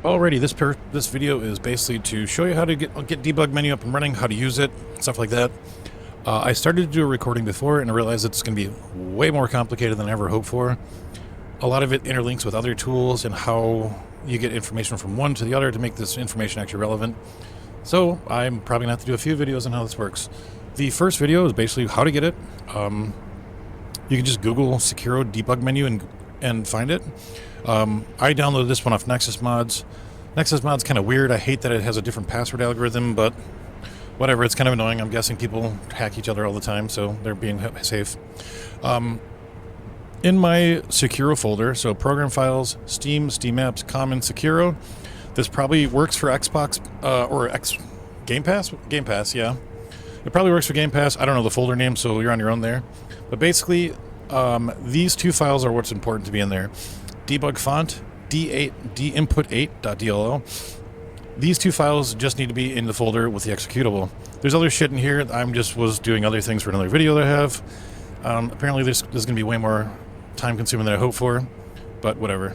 Alrighty, this video is basically to show you how to get Debug Menu up and running, how to use it, stuff like that. I started to do a recording before and I realized it's going to be way more complicated than I ever hoped for. A lot of it interlinks with other tools and how you get information from one to the other to make this information actually relevant. So I'm probably going to have to do a few videos on how this works. The first video is basically how to get it. You can just Google Sekiro Debug Menu and find it. I downloaded this one off Nexus Mods. Nexus Mod's kind of weird. I hate that it has a different password algorithm, but whatever, it's kind of annoying. I'm guessing people hack each other all the time, so they're being safe. In my Sekiro folder, so Program Files, Steam, Steam Apps, Common, Sekiro, this probably works for Xbox or Game Pass? Game Pass, yeah. It probably works for Game Pass. I don't know the folder name, so you're on your own there. But basically, these two files are what's important to be in there. Debug font, dinput8.dll. These two files just need to be in the folder with the executable. There's other shit in here. was doing other things for another video that I have. Apparently this is going to be way more time consuming than I hoped for, but whatever.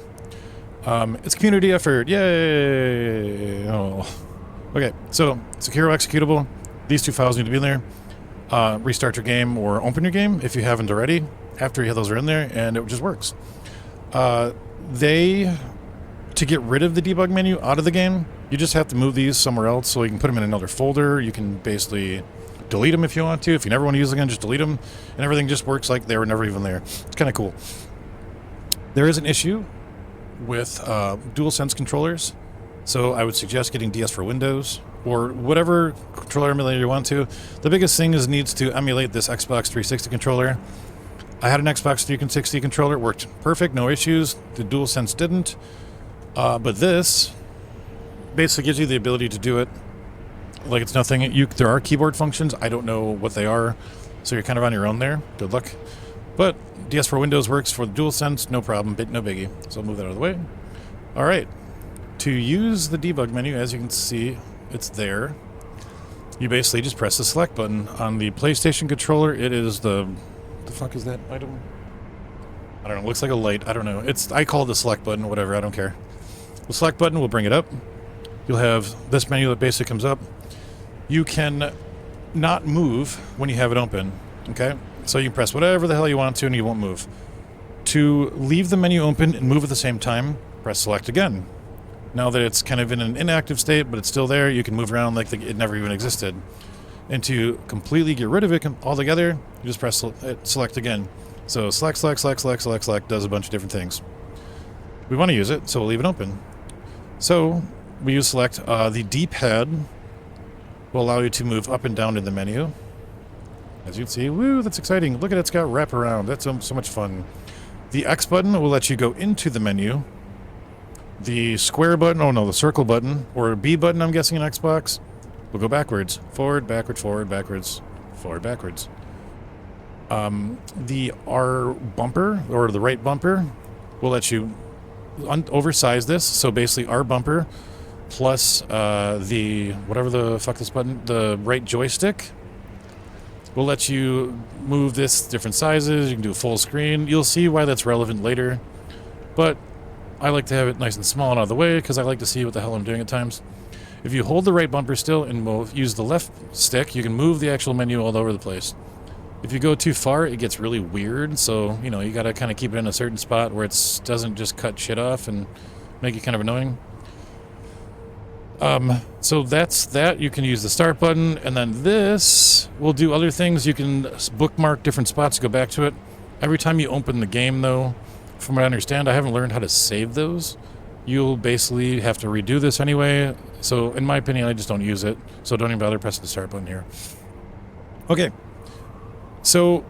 It's community effort. Yay! Oh. Okay, so Sekiro executable. These two files need to be in there. Restart your game or open your game if you haven't already. After those are in there, and it just works. To get rid of the debug menu out of the game, you just have to move these somewhere else, so you can put them in another folder. You can basically delete them if you want to. If you never want to use them again, just delete them, and everything just works like they were never even there. It's kind of cool. There is an issue with DualSense controllers, so I would suggest getting DS for Windows or whatever controller emulator you want to. The biggest thing is it needs to emulate this Xbox 360 controller. I had an Xbox 360 controller, it worked perfect, no issues. The DualSense didn't. But this basically gives you the ability to do it like it's nothing. There are keyboard functions, I don't know what they are, so you're kind of on your own there. Good luck. But DS for Windows works for the DualSense, no problem, no biggie. So I'll move that out of the way. Alright, to use the debug menu, as you can see, it's there. You basically just press the select button. On the PlayStation controller, it is the fuck is that item? I don't know, it looks like a light, I don't know. I call it the select button, whatever, I don't care. The select button will bring it up. You'll have this menu that basically comes up. You can not move when you have it open, okay? So you can press whatever the hell you want to and you won't move. To leave the menu open and move at the same time, press select again. Now that it's kind of in an inactive state, but it's still there, you can move around like it never even existed. And to completely get rid of it altogether, you just press select again. So select does a bunch of different things. We want to use it, so we'll leave it open. So we use select. The D-pad will allow you to move up and down in the menu. As you can see, woo, that's exciting. Look at it, it's got wraparound. That's so much fun. The X button will let you go into the menu. The square button, oh no, the circle button, or B button, I'm guessing in Xbox, will go backwards. Forward, backwards, forward, backwards, forward, backwards. The R bumper, or the right bumper, will let you oversize this. So basically R bumper plus whatever the fuck this button, the right joystick, will let you move this different sizes. You can do full screen. You'll see why that's relevant later. But I like to have it nice and small and out of the way because I like to see what the hell I'm doing at times. If you hold the right bumper still and use the left stick, you can move the actual menu all over the place. If you go too far, it gets really weird, so, you know, you gotta kind of keep it in a certain spot where it doesn't just cut shit off and make it kind of annoying. So that's that. You can use the start button, and then this will do other things. You can bookmark different spots to go back to it. Every time you open the game, though, from what I understand, I haven't learned how to save those. You'll basically have to redo this anyway. So, in my opinion, I just don't use it. So don't even bother pressing the start button here. Okay. So,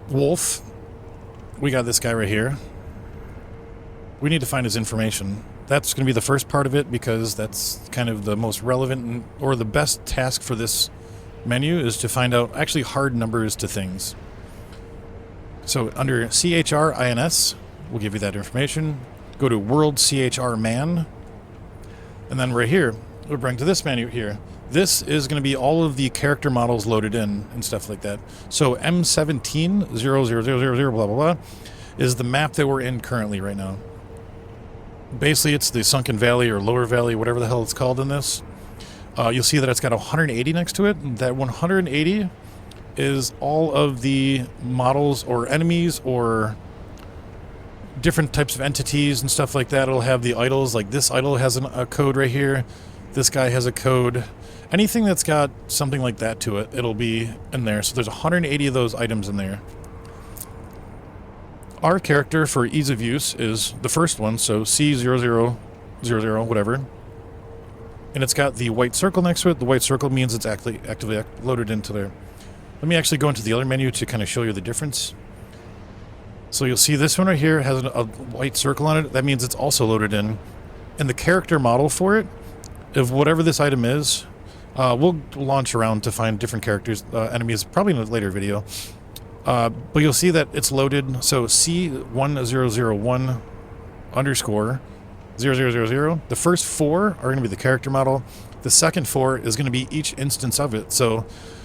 Wolf. We got this guy right here. We need to find his information. That's going to be the first part of it because that's kind of the most relevant or the best task for this menu is to find out actually hard numbers to things. So, under CHRINS, we'll give you that information. Go to World CHR Man, and then right here, we'll bring to this menu here. This is going to be all of the character models loaded in and stuff like that. So M170000 blah blah blah is the map that we're in currently right now. Basically, it's the sunken valley or lower valley, whatever the hell it's called in this. You'll see that it's got 180 next to it. That 180 is all of the models or enemies or different types of entities and stuff like that. It'll have the idols, like this idol has a code right here. This guy has a code. Anything that's got something like that to it, it'll be in there. So there's 180 of those items in there. Our character, for ease of use, is the first one, so C0000, whatever. And it's got the white circle next to it. The white circle means it's actively loaded into there. Let me actually go into the other menu to kind of show you the difference. So you'll see this one right here has a white circle on it. That means it's also loaded in. And the character model for it, of whatever this item is, we'll launch around to find different characters, enemies, probably in a later video. But you'll see that it's loaded. So C1001 underscore 0000. The first 4 are going to be the character model. The second 4 is going to be each instance of it. So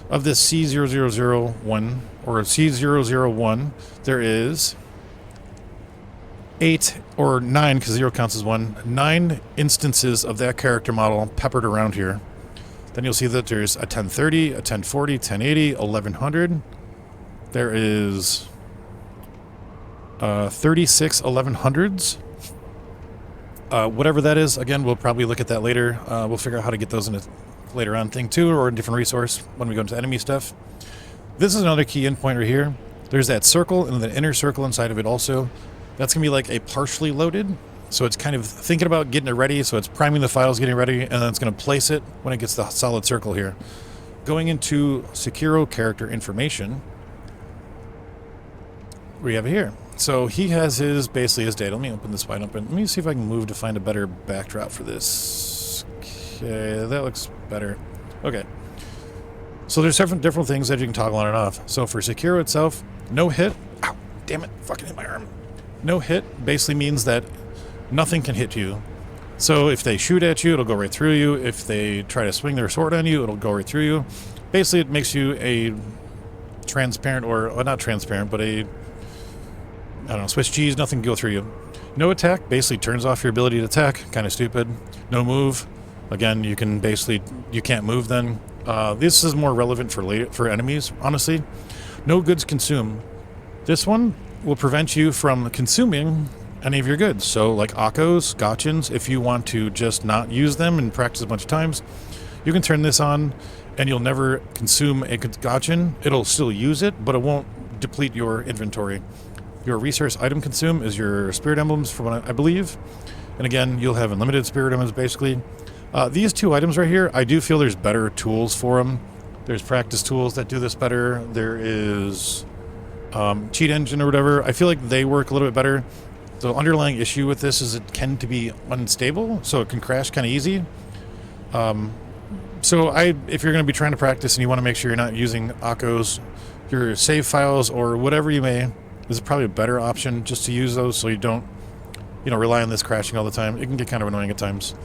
of this C0001 or C001, there is 8 or 9, because 0 counts as 1, 9 instances of that character model peppered around here. Then you'll see that there's a 1030, a 1040, 1080, 1100. There is 36 1100s. Whatever that is, again, we'll probably look at that later. We'll figure out how to get those in a later on thing too, or a different resource when we go into enemy stuff. This is another key endpoint right here. There's that circle and the inner circle inside of it also. That's going to be like a partially loaded. So it's kind of thinking about getting it ready. So it's priming the files, getting ready, and then it's going to place it when it gets the solid circle here. Going into Sekiro character information, we have it here. So he has basically his data. Let me open this wide open. Let me see if I can move to find a better backdrop for this. Okay, that looks better. Okay. So there's different things that you can toggle on and off. So for Sekiro itself, no hit. Ow, damn it, fucking hit my arm. No hit basically means that nothing can hit you. So if they shoot at you, it'll go right through you. If they try to swing their sword on you, it'll go right through you. Basically, it makes you a transparent, or well, not transparent, but a, I don't know, Swiss cheese, nothing can go through you. No attack basically turns off your ability to attack, kind of stupid. No move, again, you can't move then. This is more relevant for enemies, honestly. No goods consume. This one will prevent you from consuming any of your goods. So like Akkos, Gotchins, if you want to just not use them and practice a bunch of times, you can turn this on and you'll never consume a Gotchin. It'll still use it, but it won't deplete your inventory. Your resource item consume is your spirit emblems, from what I believe. And again, you'll have unlimited spirit emblems, basically. These 2 items right here, I do feel there's better tools for them. There's practice tools that do this better. There is cheat engine or whatever. I feel like they work a little bit better. The underlying issue with this is it tend to be unstable, so it can crash kind of easy. So if you're going to be trying to practice and you want to make sure you're not using Akkos, your save files or whatever you may, this is probably a better option just to use those so you don't, rely on this crashing all the time. It can get kind of annoying at times.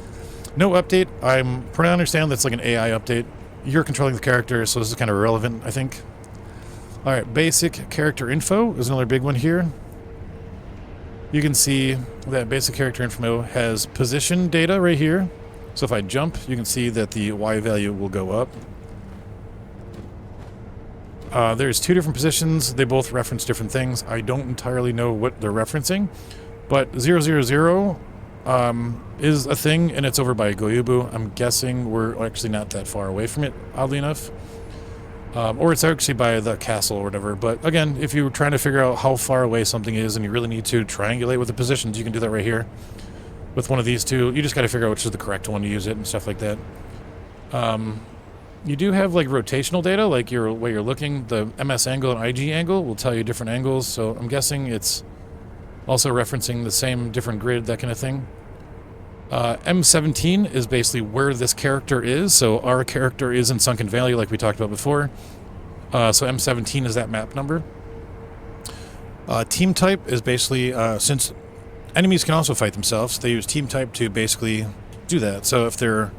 No update. I'm pretty understand that's like an AI update. You're controlling the character, so this is kind of irrelevant, I think. All right, basic character info is another big one here. You can see that basic character info has position data right here. So if I jump, you can see that the Y value will go up. There's 2 different positions. They both reference different things. I don't entirely know what they're referencing, but 000 is a thing, and it's over by Goyubu. I'm guessing we're actually not that far away from it, oddly enough. Or it's actually by the castle or whatever. But again, if you're trying to figure out how far away something is and you really need to triangulate with the positions, you can do that right here with one of these 2. You just got to figure out which is the correct one to use it and stuff like that. You do have like rotational data, like your way you're looking. The MS angle and IG angle will tell you different angles, so I'm guessing it's also referencing the same different grid, that kind of thing. M17 is basically where this character is, so our character is in Sunken Valley like we talked about before. So M17 is that map number. Team type is basically, since enemies can also fight themselves, they use team type to basically do that. So if they're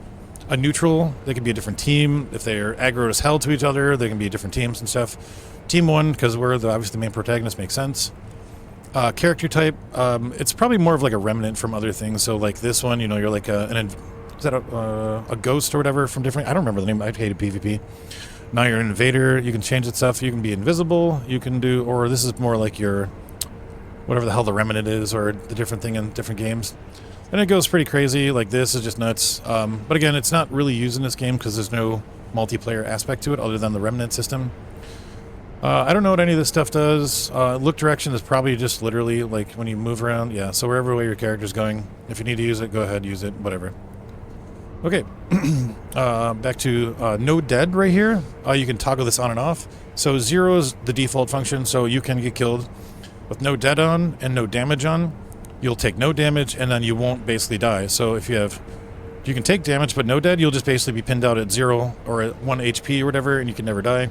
a neutral, they can be a different team. If they're aggro as hell to each other, they can be different teams and stuff. Team 1, because we're obviously the main protagonist, makes sense. Character type, it's probably more of like a remnant from other things. So like this one, you know, you're like is that a ghost or whatever from different, I don't remember the name, I hated PvP. Now you're an invader, you can change that stuff, you can be invisible, you can do, or this is more like your, whatever the hell the remnant is, or the different thing in different games. And it goes pretty crazy, like this is just nuts. But again, it's not really used in this game because there's no multiplayer aspect to it other than the remnant system. I don't know what any of this stuff does. Look direction is probably just literally like when you move around. Yeah, so wherever way your character's going, if you need to use it, go ahead, use it, whatever. Okay, back to no dead right here. You can toggle this on and off. So 0 is the default function, so you can get killed with no dead on and no damage on. You'll take no damage and then you won't basically die. So if you can take damage but no dead, you'll just basically be pinned out at 0 or at 1 HP or whatever, and you can never die.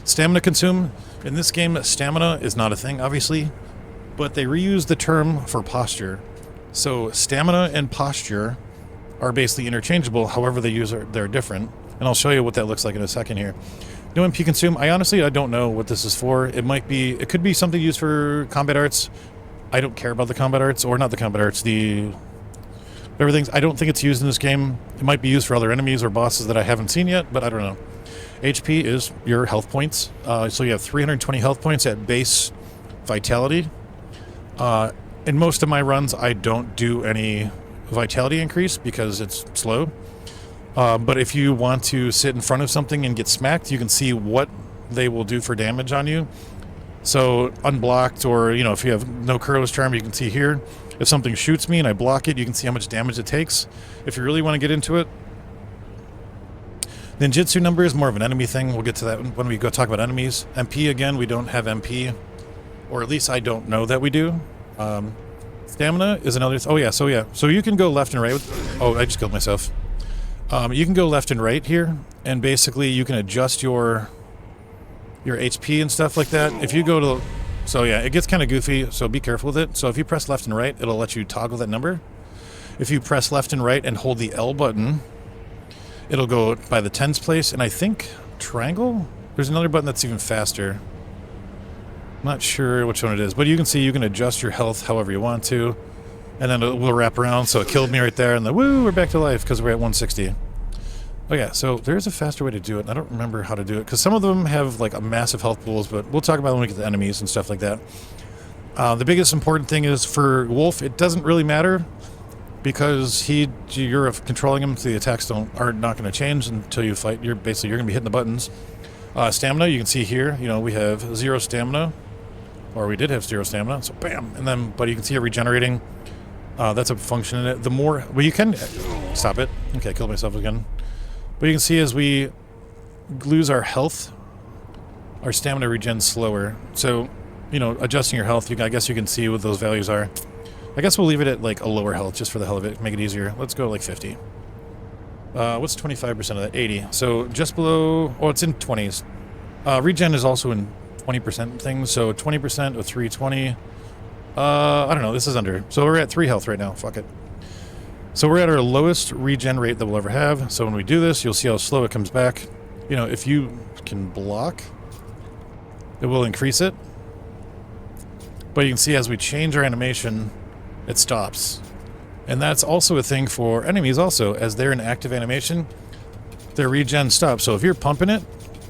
Stamina consume. In this game, stamina is not a thing, obviously, but they reuse the term for posture. So stamina and posture are basically interchangeable, however they use they're different. And I'll show you what that looks like in a second here. No MP consume, I don't know what this is for. It could be something used for combat arts. I don't care about the combat arts, or not the combat arts, everything's, I don't think it's used in this game. It might be used for other enemies or bosses that I haven't seen yet, but I don't know. HP is your health points. So you have 320 health points at base vitality. In most of my runs, I don't do any vitality increase because it's slow. But if you want to sit in front of something and get smacked, you can see what they will do for damage on you. So unblocked, or you know, if you have no Kuro's Charm, you can see here. If something shoots me and I block it, you can see how much damage it takes. If you really want to get into it. Ninjutsu number is more of an enemy thing. We'll get to that when we go talk about enemies. MP, again, we don't have MP. Or at least I don't know that we do. Stamina is another... Oh, yeah, so yeah. So you can go left and right. Oh, I just killed myself. You can go left and right here. And basically, you can adjust your HP and stuff like that. If you go to... So yeah, it gets kind of goofy, so be careful with it. So if you press left and right, it'll let you toggle that number. If you press left and right and hold the L button... It'll go by the tens place, and I think triangle? There's another button that's even faster. I'm not sure which one it is, but you can see you can adjust your health however you want to, and then it will wrap around, so it killed me right there, and then woo, we're back to life because we're at 160. Oh yeah, so there's a faster way to do it, and I don't remember how to do it, because some of them have like a massive health pools, but we'll talk about it when we get to enemies and stuff like that. The biggest important thing is for Wolf, it doesn't really matter, because you're controlling him, so the attacks are not going to change until you fight. You're going to be hitting the buttons. Stamina, you can see here, you know, we have 0 stamina, or we did have 0 stamina, so bam, and then, but you can see it regenerating. That's a function in it. The more, well, you can, stop it. Okay, I killed myself again. But you can see as we lose our health, our stamina regens slower. So, you know, adjusting your health, I guess you can see what those values are. I guess we'll leave it at like a lower health just for the hell of it, make it easier. Let's go like 50. What's 25% of that? 80. So just below, oh, it's in 20s. Regen is also in 20% things, so 20% of 320. I don't know, this is under. So we're at 3 health right now, fuck it. So we're at our lowest regen rate that we'll ever have. So when we do this, you'll see how slow it comes back. You know, if you can block, it will increase it. But you can see as we change our animation, it stops. And that's also a thing for enemies also. As they're in active animation, their regen stops. So if you're pumping it,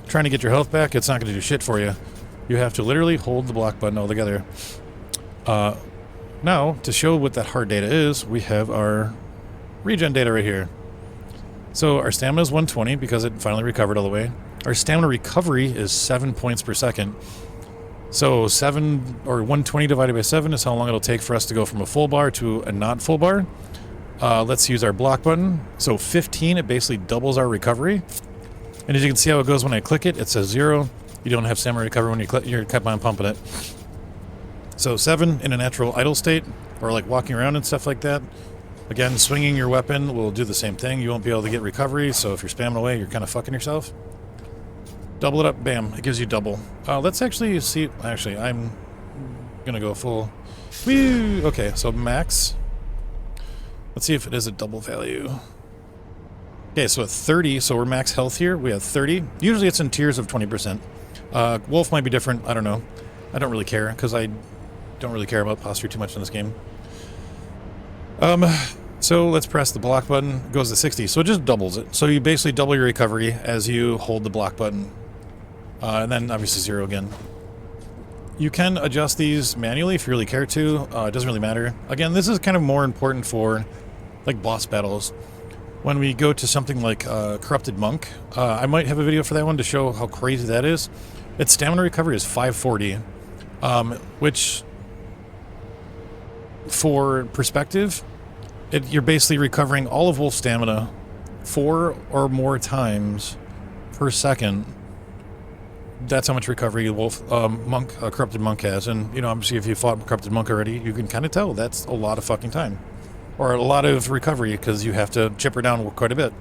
trying to get your health back, it's not going to do shit for you. You have to literally hold the block button altogether. Now, to show what that hard data is, we have our regen data right here. So our stamina is 120 because it finally recovered all the way. Our stamina recovery is 7 points per second. So 120 divided by 7 is how long it'll take for us to go from a full bar to a not full bar. Let's use our block button. So 15, it basically doubles our recovery. And as you can see how it goes when I click it, it says 0. You don't have stamina recovery when you're kept on pumping it. So 7 in a natural idle state, or like walking around and stuff like that. Again, swinging your weapon will do the same thing. You won't be able to get recovery, so if you're spamming away, you're kind of fucking yourself. Double it up, bam, it gives you double. Let's actually see, actually, I'm gonna go full. Woo! Okay, so max. Let's see if it is a double value. Okay, so at 30, so we're max health here, we have 30. Usually it's in tiers of 20%. Wolf might be different, I don't know. I don't really care, because don't really care about posture too much in this game. So let's press the block button. It goes to 60, so it just doubles it. So you basically double your recovery as you hold the block button. And then obviously 0 again. You can adjust these manually if you really care to. It doesn't really matter. Again, this is kind of more important for like boss battles. When we go to something like Corrupted Monk, I might have a video for that one to show how crazy that is. Its stamina recovery is 540, which, for perspective, you're basically recovering all of Wolf's stamina 4 or more times per second. That's how much recovery Corrupted Monk has. And, you know, obviously if you fought Corrupted Monk already, you can kind of tell that's a lot of fucking time. Or a lot of recovery, because you have to chip her down quite a bit.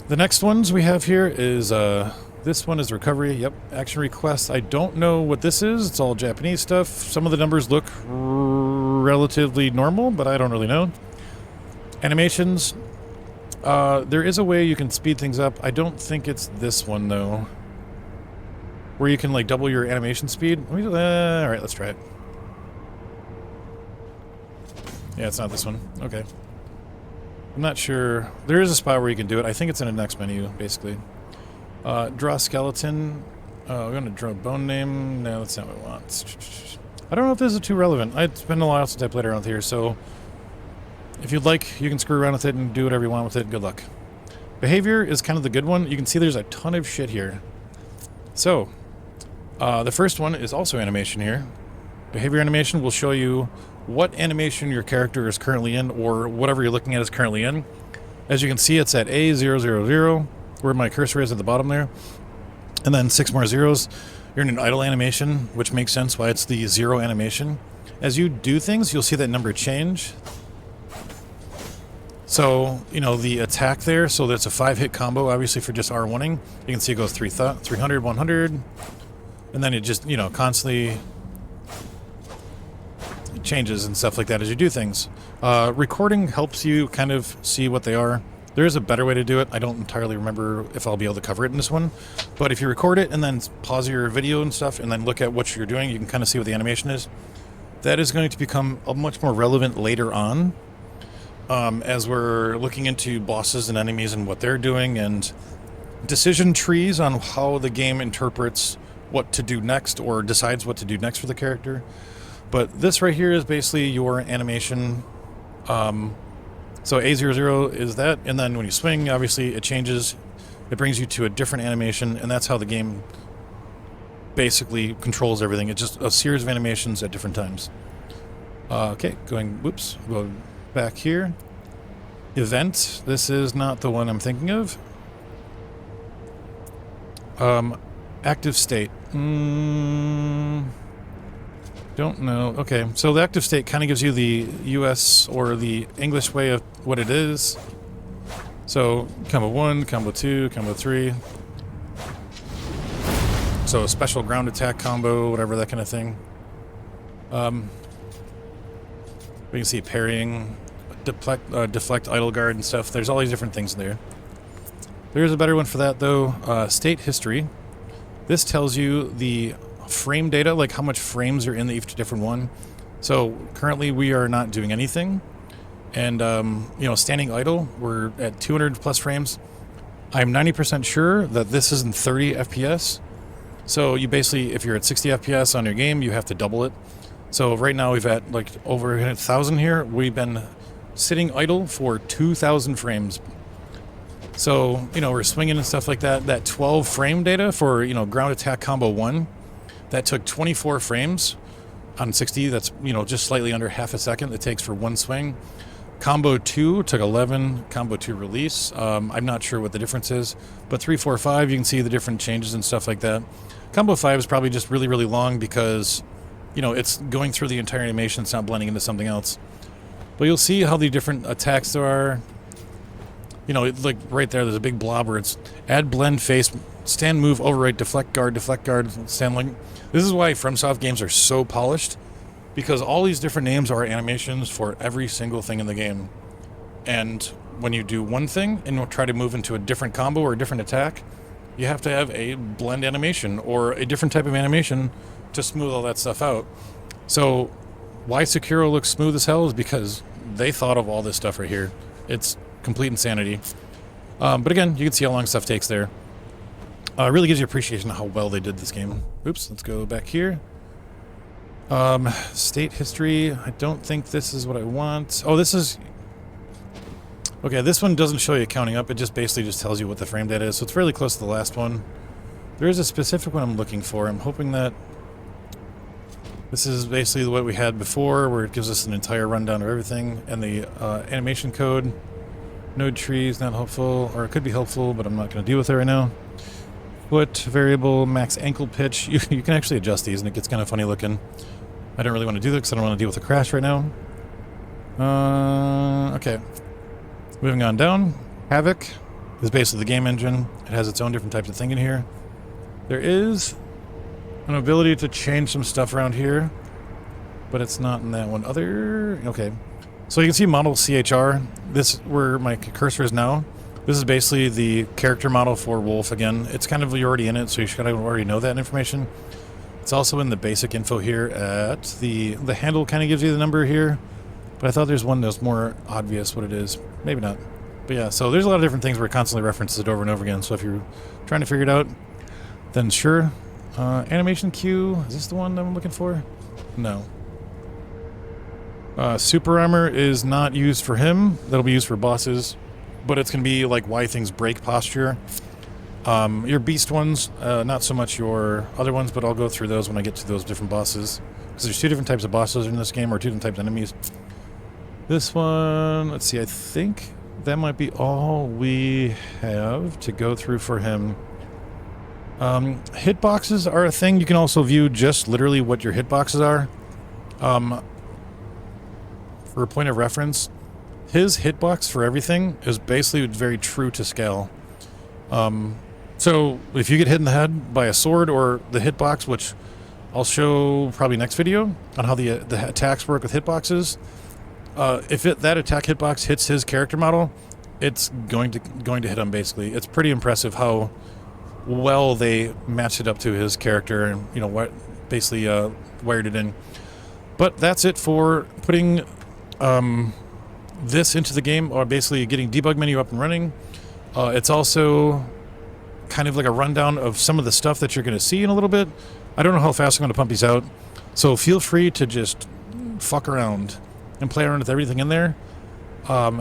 The next ones we have here is, this one is recovery. Yep, action request. I don't know what this is. It's all Japanese stuff. Some of the numbers look relatively normal, but I don't really know. Animations. There is a way you can speed things up. I don't think it's this one, though. Where you can, like, double your animation speed. Alright, let's try it. Yeah, it's not this one. Okay. I'm not sure. There is a spot where you can do it. I think it's in the next menu, basically. Draw skeleton. We're going to draw bone name. No, that's not what I want. I don't know if this is too relevant. It's been a while since I played around with here, so if you'd like, you can screw around with it and do whatever you want with it. Good luck. Behavior is kind of the good one. You can see there's a ton of shit here. So, the first one is also animation here. Behavior animation will show you what animation your character is currently in, or whatever you're looking at is currently in. As you can see, it's at A000, where my cursor is at the bottom there. And then 6 more zeros. You're in an idle animation, which makes sense why it's the 0 animation. As you do things, you'll see that number change. So, you know, the attack there, so that's a 5-hit combo, obviously, for just R1ing. You can see it goes 300, 100, and then it just, you know, constantly changes and stuff like that as you do things. Recording helps you kind of see what they are. There is a better way to do it. I don't entirely remember if I'll be able to cover it in this one. But if you record it and then pause your video and stuff and then look at what you're doing, you can kind of see what the animation is. That is going to become much more relevant later on, as we're looking into bosses and enemies and what they're doing, and decision trees on how the game interprets what to do next or decides what to do next for the character. But this right here is basically your animation. So A00 is that, and then when you swing, obviously it changes. It brings you to a different animation, and that's how the game basically controls everything. It's just a series of animations at different times. Okay, go back here. Event. This is not the one I'm thinking of. Active state. Don't know. Okay, so the active state kind of gives you the US or the English way of what it is. So combo 1, combo 2, combo 3. So a special ground attack combo, whatever, that kind of thing. We can see parrying, deflect idle guard and stuff. There's all these different things there. There's a better one for that though. State history. This tells you the frame data, like how much frames are in each different one. So currently we are not doing anything, and you know, standing idle, we're at 200 plus frames. I'm 90% sure that this isn't 30 FPS. So you basically, if you're at 60 FPS on your game, you have to double it. So right now we've at like over 1,000 here. We've been sitting idle for 2,000 frames. So, you know, we're swinging and stuff like that. That 12 frame data for, you know, ground attack combo 1, that took 24 frames on 60. That's, you know, just slightly under half a second it takes for one swing. Combo 2 took 11. Combo 2 release. I'm not sure what the difference is, but 3, 4, 5, you can see the different changes and stuff like that. Combo 5 is probably just really, really long because, you know, it's going through the entire animation. It's not blending into something else. But you'll see how the different attacks there are. You know, like right there, there's a big blob where it's add, blend, face, stand, move, overwrite, deflect, guard, stand, like. This is why FromSoft games are so polished, because all these different names are animations for every single thing in the game. And when you do one thing and try to move into a different combo or a different attack, you have to have a blend animation or a different type of animation to smooth all that stuff out. So why Sekiro looks smooth as hell is because they thought of all this stuff right here. It's complete insanity. But again, you can see how long stuff takes there. It really gives you appreciation of how well they did this game. Oops, let's go back here. State history. I don't think this is what I want. Oh, this is... Okay, this one doesn't show you counting up. It just basically just tells you what the frame data is. So it's fairly close to the last one. There is a specific one I'm looking for. I'm hoping that this is basically what we had before, where it gives us an entire rundown of everything. And the animation code. Node trees, not helpful. Or it could be helpful, but I'm not going to deal with it right now. Foot variable, max ankle pitch. You can actually adjust these, and it gets kind of funny looking. I don't really want to do that because I don't want to deal with a crash right now. Okay. Moving on down. Havoc is basically the game engine. It has its own different types of thing in here. There is an ability to change some stuff around here, but it's not in that one. Okay. So you can see model CHR. This where my cursor is now. This is basically the character model for Wolf again. It's kind of, you're already in it, so you should already know that information. It's also in the basic info here at the handle kind of gives you the number here. But I thought there's one that's more obvious what it is. Maybe not. But yeah, so there's a lot of different things where it constantly references it over and over again. So if you're trying to figure it out, then sure. Animation queue, is this the one that I'm looking for? No. Super armor is not used for him. That'll be used for bosses. But it's going to be like why things break posture. Your beast ones, not so much your other ones, but I'll go through those when I get to those different bosses. Because there's two different types of bosses in this game, or two different types of enemies. This one, let's see, I think that might be all we have to go through for him. Hitboxes are a thing. You can also view just literally what your hitboxes are. For a point of reference, his hitbox for everything is basically very true to scale. So if you get hit in the head by a sword or the hitbox, which I'll show probably next video on how the attacks work with hitboxes, if that attack hitbox hits his character model, it's going to hit him basically. It's pretty impressive how well they matched it up to his character and, you know, what basically wired it in. But that's it for putting this into the game, or basically getting debug menu up and running. It's also kind of like a rundown of some of the stuff that you're going to see in a little bit. I don't know how fast I'm going to pump these out, so feel free to just fuck around and play around with everything in there. Some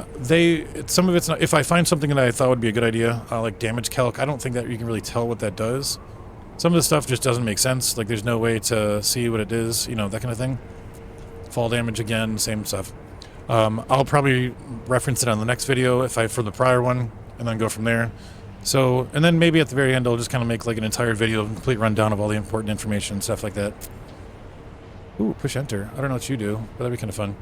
of it's not, if I find something that I thought would be a good idea, like damage calc, I don't think that you can really tell what that does. Some of the stuff just doesn't make sense, like there's no way to see what it is, you know, that kind of thing. Fall damage again, same stuff. I'll probably reference it on the next video from the prior one, and then go from there. So, and then maybe at the very end I'll just kind of make like an entire video, complete rundown of all the important information and stuff like that. Ooh, push enter. I don't know what you do, but that'd be kind of fun.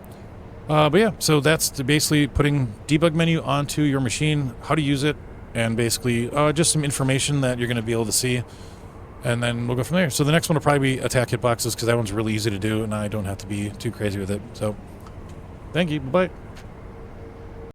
But yeah, so that's basically putting debug menu onto your machine, how to use it, and basically just some information that you're going to be able to see. And then we'll go from there. So the next one will probably be attack hitboxes, because that one's really easy to do, and I don't have to be too crazy with it. So, thank you. Bye-bye.